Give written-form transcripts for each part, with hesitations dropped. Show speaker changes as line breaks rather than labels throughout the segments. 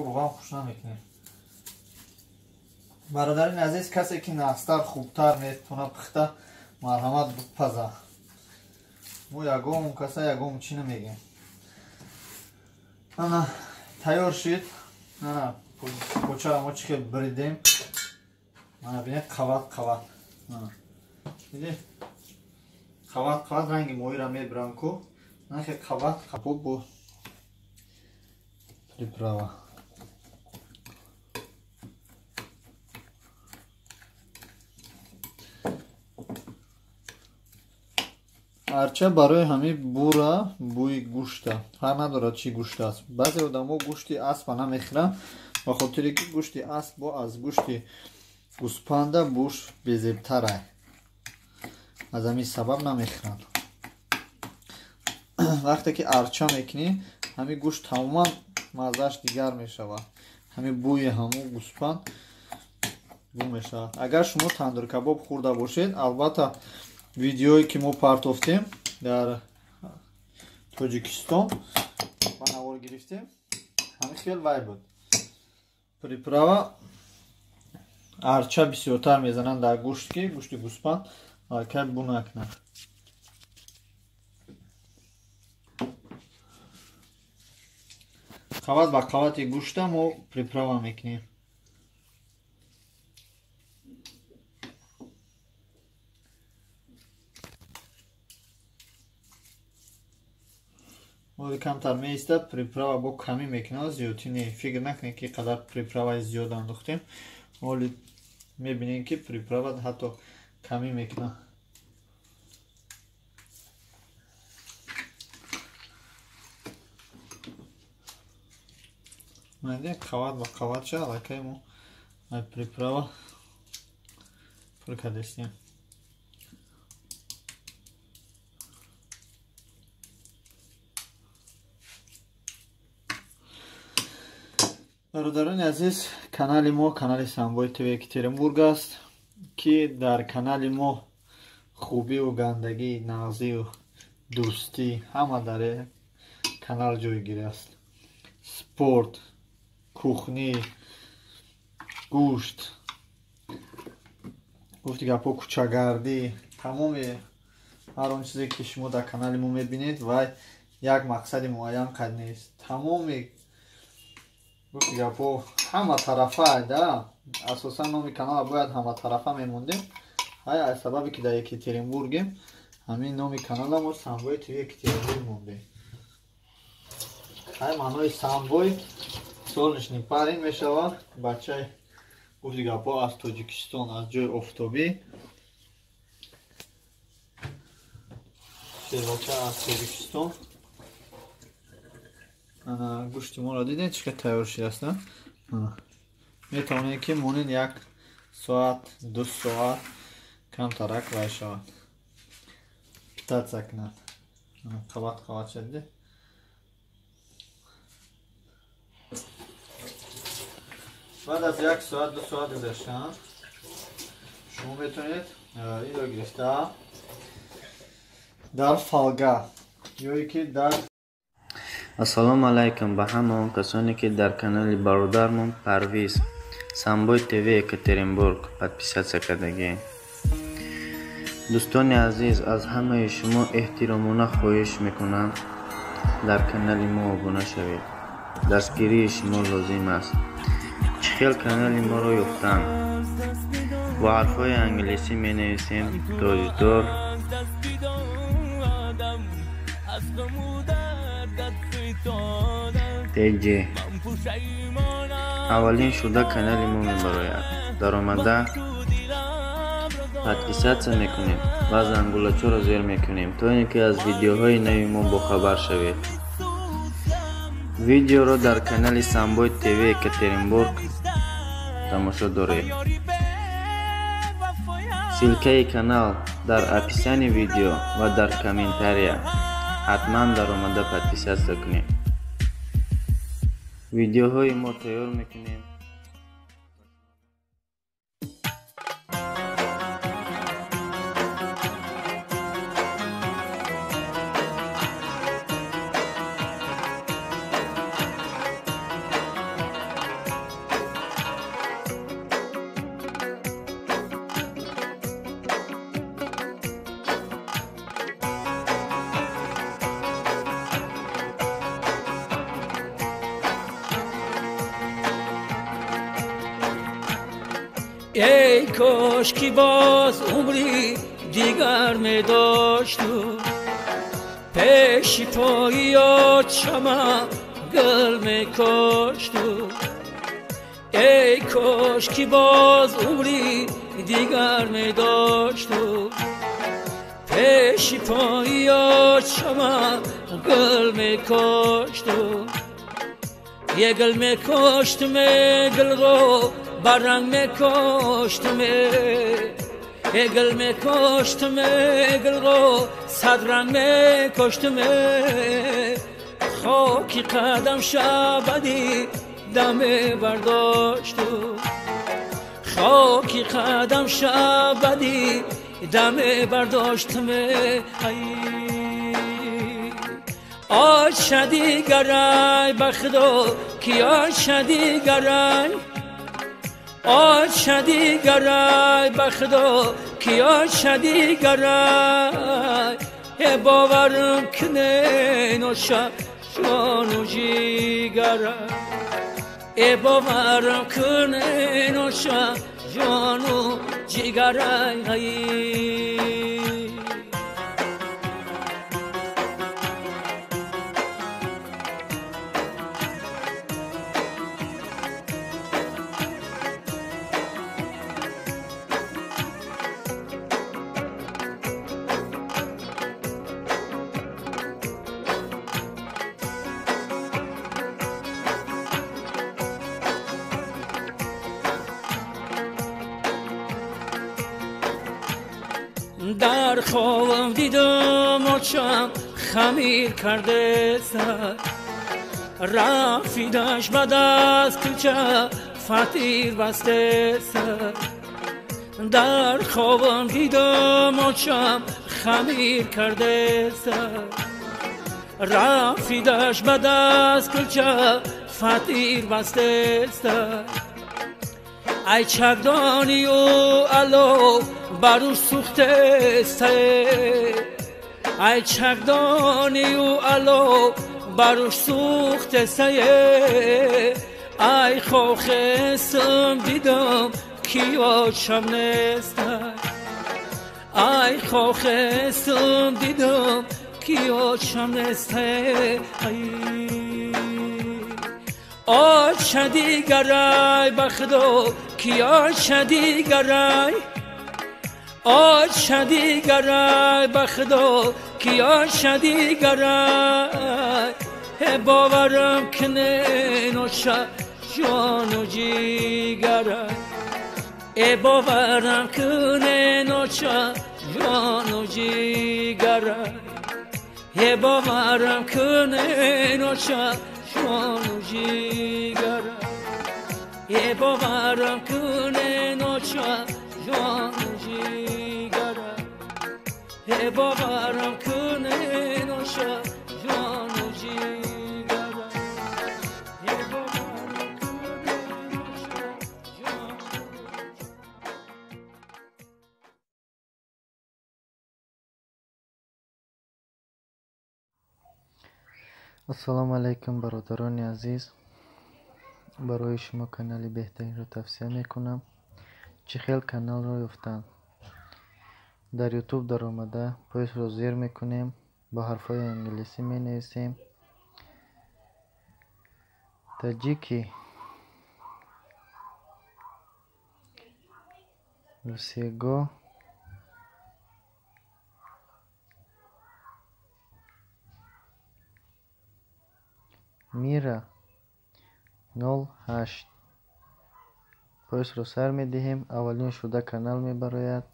روغن خوش نمیکنیم. برادرین عزیز، کسی که نستر خوبتر میتونه پخته مرحمت بپزه. مو یگم کسی یگم چی نمیگیم. انا تیار شد. انا پوچه را ما چی که بریدیم. انا بینید قوات. دیدی؟ قوات رنگی موی را میبرم کو. نه که قوات بو приправа. арча барои ҳами бура бӯи гӯшта фарқ надорад чӣ гӯшт аст. баъзе одамо гӯшти аспа намехӯранд ба хотире ки гӯшти асп бо аз гӯшти гӯспанда буш безебтарай. аз ҳамин сабаб намехӯранд. вақте ки арча мекунӣ ҳами гӯшт тамоман маззаш дигар мешавад. ҳами бӯи ҳамун гӯспанд бу мешавад. агар шумо тандуркабоб хӯрда бошед, албатта видеое ки мо партофтем дар Тоҷикистон ба навор гирифтем, ҳамин хел вай буд. приправа арча бисёртар мезананд дар гӯшт ки гӯшти гӯспанд алкай бу накунад. қават ба қавати гӯшта мо приправа мекунем. моли камтар меистад, приправа бо камӣ мекунад, зиёдтӣ не. фикр накунед ки қадар приправаи зиёд андохтем. моли мебинем ки приправа ҳатто камӣ мекунад. қават ба қаватша алакай мо приправа пур кардестем. бародарони азиз, канали мо канали Самбой ТВ Екатеринбург аст ки дар канали мо хубию гандагӣ, нағзию дӯстӣ ҳама дар канал ҷойгир аст. спорт, кухни, гӯшт, гуфти гапо, кӯчагардӣ, тамоми ҳар он чизе ки шумо дар канали мо мебинед вай як мақсади муайян қад нест. тамоми гуфти гапо ҳама тарафа да. асосан номи канала бояд ҳама тарафа мемондем. ай аз сабабе ки дар Екатеринбургем, ҳамин номи канала мо Самбой ТВ Екатеринбург мондем. ай маънои Самбой солнечный парень мешавад. бачаи гуфти гапо аз Тоҷикистон, аз ҷои офтобӣ. шербача аз Тоҷикистон. ана гӯшти моро дидед чӣ қадр тайёр шудааст. метавонед ки монед 1 соат 2 соат камтарак вай шавад. питаца кунад. қават шуд. بعد از 1 ساعت 2 ساعت گذشتن شما میتونید این رو گرفته در فالگا یا که در
ассалому алайкум ба ҳама касоне ки дар канали бародармон Парвиз Самбой ТВ Екатеринбург подписаться кардагӣ. дӯстони азиз, аз ҳамаи шумо эҳтиромона хоҳиш мекунам дар канали мо обуна шавед. дастгирии шумо лозим аст. чӣ хел канали моро ёфтан? бо ҳарфҳои англисӣ менависем доздор TG. аввалин шуда канали мо мебарояд. даромада подписаться мекунем ва зангулачаро зер мекунем то ин ки аз видеоҳои нави мо бохабар шавед. видеоро дар канали Самбой ТВ Екатеринбург тамошо доред. силкаи канал дар описани видео ва дар комментария. ҳатман даромада подписаться кунед. видеоҳои мо тайёр мекунем.
ای کاش که باز عمری دیگر می داشت پیش پاییات شما گل می کاشت ای کاش که باز عمری دیگر می داشت پیش پاییات شما گل می کاشت یه گل می کاشت می گل رو برنگ می کاشت یه گل می کاشت می گل رو صد رنگ می کاشت خاکی قدم شبدی دمه برداشت خاکی قدم شبدی دمه برداشت آج شدی گرای بخدا کی آج شدی گرای آج شدی گرای بخدا کی آج شدی گرای باورم کنه نوشا جانو جیگرای باورم کنه نوشا جانو جیگرای در خوابم دیدم آچم خمیر کرده سر رفیدش بعد از کلچه فطیر بسته سر در خوابم دیدم آچم خمیر کرده سر رفیدش بعد از کلچه فطیر بسته سر ای چکدانی و علو برو سوخته سه ای چکدانی و علو برو سوخته سه ای خوخستم دیدم کیا شم نسته ای خوخستم دیدم کیا شم نسته آج شدی گرای بخدا کی آج شدی گرای آج شدی گرای بخدا کی آج شدی گرای باورم کنه نوشا جانو جیگرای باورم کنه نوشا جانو جیگرای باورم کنه نوشا جانو جیگرای باورم کنه نوشا جانو جیگرای باورم کنه نوشا جانو جیگرای باورم کنه نوشا جانو.
ассалому алайкум бародарони азиз, барои шумо канали беҳтаринро тавсия мекунам. чӣ хел каналро ёфтанд? дар ютуб даромада поясро зер мекунем, ба ҳарфҳои англисӣ менависем таҷики всего мира 08. поясро сар медиҳем, аввалин шуда канал мебарояд.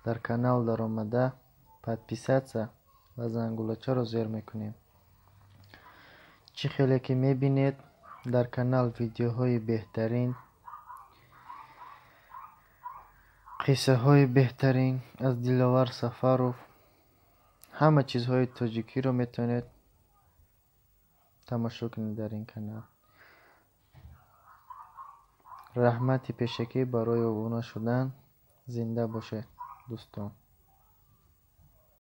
дар канал даромада подписатсия ва зангулачаро зер мекунем. чӣ хеле ки мебинед дар канал видеоҳои беҳтарин, қиссаҳои беҳтарин аз Диловар Сафаров, ҳама чизҳои тоҷикиро метавонед тамошо кунед дар ин канал. раҳмати пешакӣ барои обуна шудан. зинда бошед дӯстон.